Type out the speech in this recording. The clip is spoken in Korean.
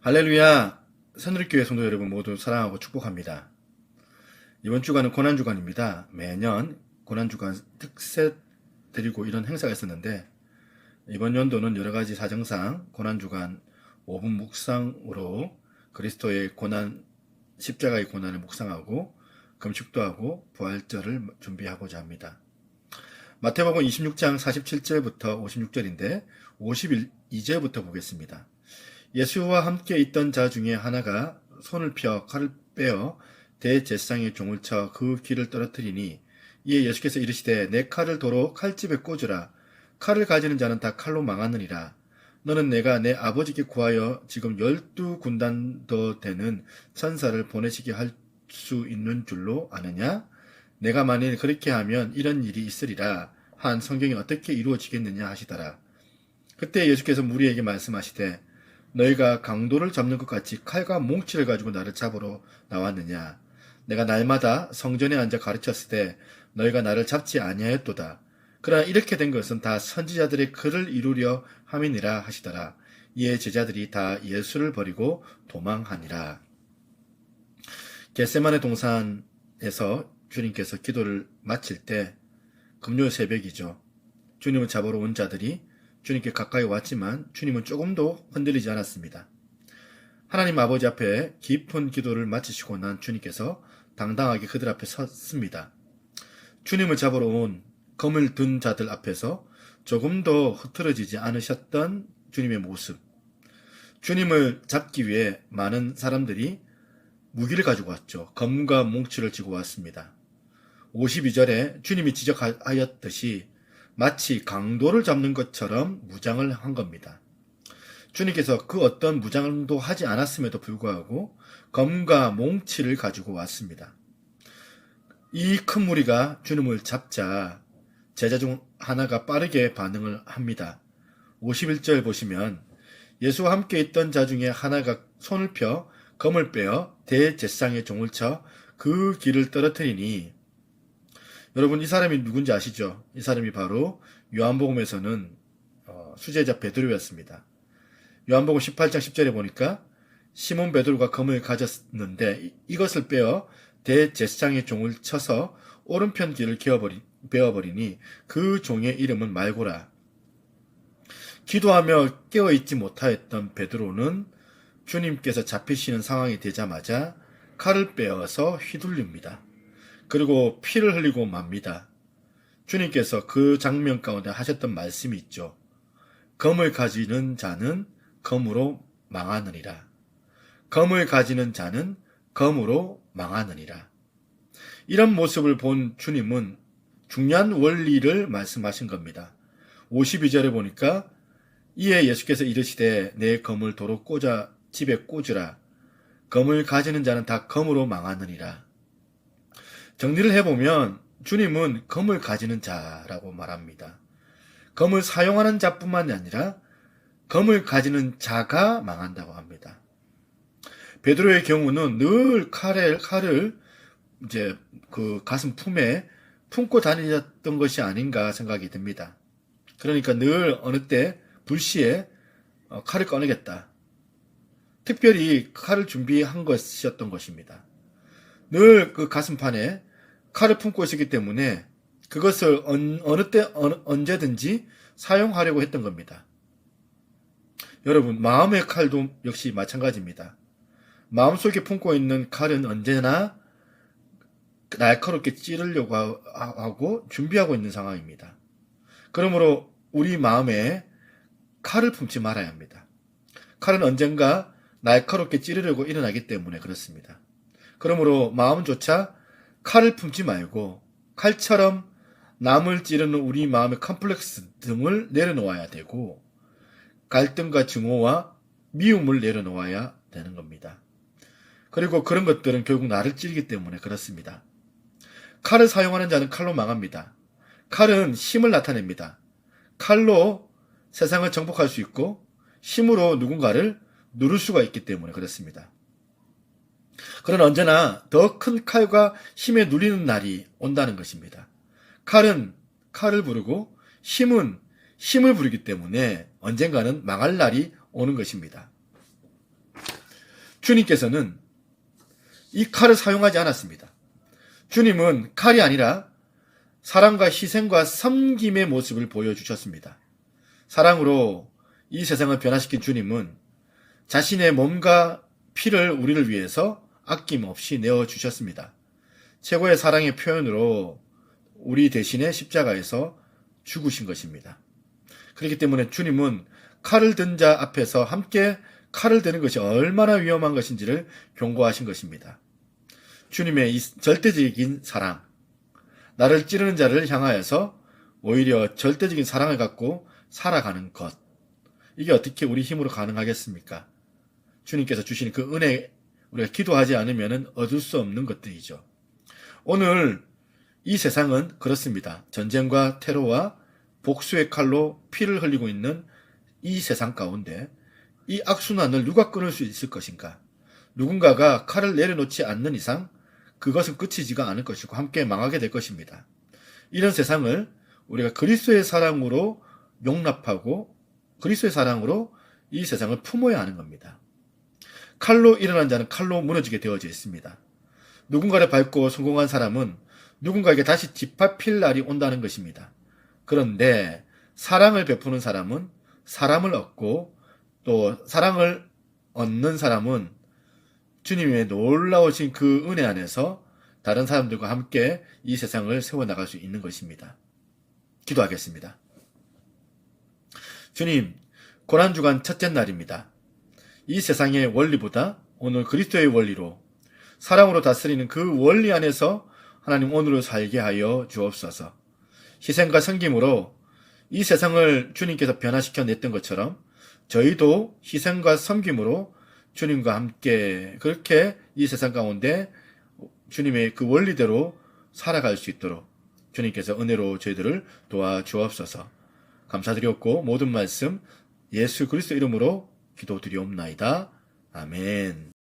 할렐루야! 새누리교회 성도 여러분 모두 사랑하고 축복합니다. 이번 주간은 고난주간입니다. 매년 고난주간 특세 드리고 이런 행사가 있었는데 이번 연도는 여러가지 사정상 고난주간 5분 묵상으로 그리스도의 고난, 십자가의 고난을 묵상하고 금식도 하고 부활절을 준비하고자 합니다. 마태복음 26장 47절부터 56절인데 52절부터 보겠습니다. 예수와 함께 있던 자 중에 하나가 손을 펴 칼을 빼어 대제사장의 종을 쳐 그 귀를 떨어뜨리니 이에 예수께서 이르시되 내 칼을 도로 칼집에 꽂으라. 칼을 가지는 자는 다 칼로 망하느니라. 너는 내가 내 아버지께 구하여 지금 12군단 더 되는 천사를 보내시게 할 수 있는 줄로 아느냐? 내가 만일 그렇게 하면 이런 일이 있으리라 한 성경이 어떻게 이루어지겠느냐 하시더라. 그때 예수께서 무리에게 말씀하시되 너희가 강도를 잡는 것 같이 칼과 몽치를 가지고 나를 잡으러 나왔느냐? 내가 날마다 성전에 앉아 가르쳤을 때 너희가 나를 잡지 아니하였도다. 그러나 이렇게 된 것은 다 선지자들의 글을 이루려 함이니라 하시더라. 이에 제자들이 다 예수를 버리고 도망하니라. 겟세마네 동산에서 주님께서 기도를 마칠 때 금요일 새벽이죠. 주님을 잡으러 온 자들이 주님께 가까이 왔지만 주님은 조금도 흔들리지 않았습니다. 하나님 아버지 앞에 깊은 기도를 마치시고 난 주님께서 당당하게 그들 앞에 섰습니다. 주님을 잡으러 온 검을 든 자들 앞에서 조금도 흐트러지지 않으셨던 주님의 모습. 주님을 잡기 위해 많은 사람들이 무기를 가지고 왔죠. 검과 몽치를 쥐고 왔습니다. 52절에 주님이 지적하였듯이 마치 강도를 잡는 것처럼 무장을 한 겁니다. 주님께서 그 어떤 무장도 하지 않았음에도 불구하고 검과 몽치를 가지고 왔습니다. 이 큰 무리가 주님을 잡자 제자 중 하나가 빠르게 반응을 합니다. 51절 보시면 예수와 함께 있던 자 중에 하나가 손을 펴 검을 빼어 대제사장의 종을 쳐 그 귀를 떨어뜨리니 여러분 이 사람이 누군지 아시죠? 이 사람이 바로 요한복음에서는 수제자 베드로였습니다. 요한복음 18장 10절에 보니까 시몬 베드로가 검을 가졌는데 이것을 빼어 대제사장의 종을 쳐서 오른편 귀를 베어버리니 그 종의 이름은 말고라. 기도하며 깨어있지 못하였던 베드로는 주님께서 잡히시는 상황이 되자마자 칼을 빼어서 휘둘립니다. 그리고 피를 흘리고 맙니다. 주님께서 그 장면 가운데 하셨던 말씀이 있죠. 검을 가지는 자는 검으로 망하느니라. 검을 가지는 자는 검으로 망하느니라. 이런 모습을 본 주님은 중요한 원리를 말씀하신 겁니다. 52절에 보니까 이에 예수께서 이르시되 내 검을 도로 꽂아 집에 꽂으라. 검을 가지는 자는 다 검으로 망하느니라. 정리를 해보면 주님은 검을 가지는 자라고 말합니다. 검을 사용하는 자뿐만이 아니라 검을 가지는 자가 망한다고 합니다. 베드로의 경우는 늘 칼을 이제 그 가슴 품에 품고 다니셨던 것이 아닌가 생각이 듭니다. 그러니까 늘 어느 때 불시에 칼을 꺼내겠다. 특별히 칼을 준비한 것이었던 것입니다. 늘 그 가슴판에 칼을 품고 있었기 때문에 그것을 어느 때 언제든지 사용하려고 했던 겁니다. 여러분 마음의 칼도 역시 마찬가지입니다. 마음속에 품고 있는 칼은 언제나 날카롭게 찌르려고 하고 준비하고 있는 상황입니다. 그러므로 우리 마음에 칼을 품지 말아야 합니다. 칼은 언젠가 날카롭게 찌르려고 일어나기 때문에 그렇습니다. 그러므로 마음조차 칼을 품지 말고 칼처럼 남을 찌르는 우리 마음의 컴플렉스 등을 내려놓아야 되고 갈등과 증오와 미움을 내려놓아야 되는 겁니다. 그리고 그런 것들은 결국 나를 찌르기 때문에 그렇습니다. 칼을 사용하는 자는 칼로 망합니다. 칼은 힘을 나타냅니다. 칼로 세상을 정복할 수 있고 힘으로 누군가를 누를 수가 있기 때문에 그렇습니다. 그러나 언제나 더 큰 칼과 힘에 눌리는 날이 온다는 것입니다. 칼은 칼을 부르고 힘은 힘을 부르기 때문에 언젠가는 망할 날이 오는 것입니다. 주님께서는 이 칼을 사용하지 않았습니다. 주님은 칼이 아니라 사랑과 희생과 섬김의 모습을 보여주셨습니다. 사랑으로 이 세상을 변화시킨 주님은 자신의 몸과 피를 우리를 위해서 아낌없이 내어주셨습니다. 최고의 사랑의 표현으로 우리 대신에 십자가에서 죽으신 것입니다. 그렇기 때문에 주님은 칼을 든 자 앞에서 함께 칼을 드는 것이 얼마나 위험한 것인지를 경고하신 것입니다. 주님의 이 절대적인 사랑, 나를 찌르는 자를 향하여서 오히려 절대적인 사랑을 갖고 살아가는 것, 이게 어떻게 우리 힘으로 가능하겠습니까? 주님께서 주시는 그 은혜, 우리가 기도하지 않으면 얻을 수 없는 것들이죠. 오늘 이 세상은 그렇습니다. 전쟁과 테러와 복수의 칼로 피를 흘리고 있는 이 세상 가운데 이 악순환을 누가 끊을 수 있을 것인가? 누군가가 칼을 내려놓지 않는 이상 그것은 끝이지가 않을 것이고 함께 망하게 될 것입니다. 이런 세상을 우리가 그리스도의 사랑으로 용납하고 그리스도의 사랑으로 이 세상을 품어야 하는 겁니다. 칼로 일어난 자는 칼로 무너지게 되어져 있습니다. 누군가를 밟고 성공한 사람은 누군가에게 다시 뒷밟힐 날이 온다는 것입니다. 그런데 사랑을 베푸는 사람은 사람을 얻고 또 사랑을 얻는 사람은 주님의 놀라우신 그 은혜 안에서 다른 사람들과 함께 이 세상을 세워나갈 수 있는 것입니다. 기도하겠습니다. 주님, 고난주간 첫째 날입니다. 이 세상의 원리보다 오늘 그리스도의 원리로 사랑으로 다스리는 그 원리 안에서 하나님 오늘을 살게 하여 주옵소서. 희생과 섬김으로 이 세상을 주님께서 변화시켜 냈던 것처럼 저희도 희생과 섬김으로 주님과 함께 그렇게 이 세상 가운데 주님의 그 원리대로 살아갈 수 있도록 주님께서 은혜로 저희들을 도와주옵소서. 감사드렸고 모든 말씀 예수 그리스도 이름으로 기도드리옵나이다. 아멘.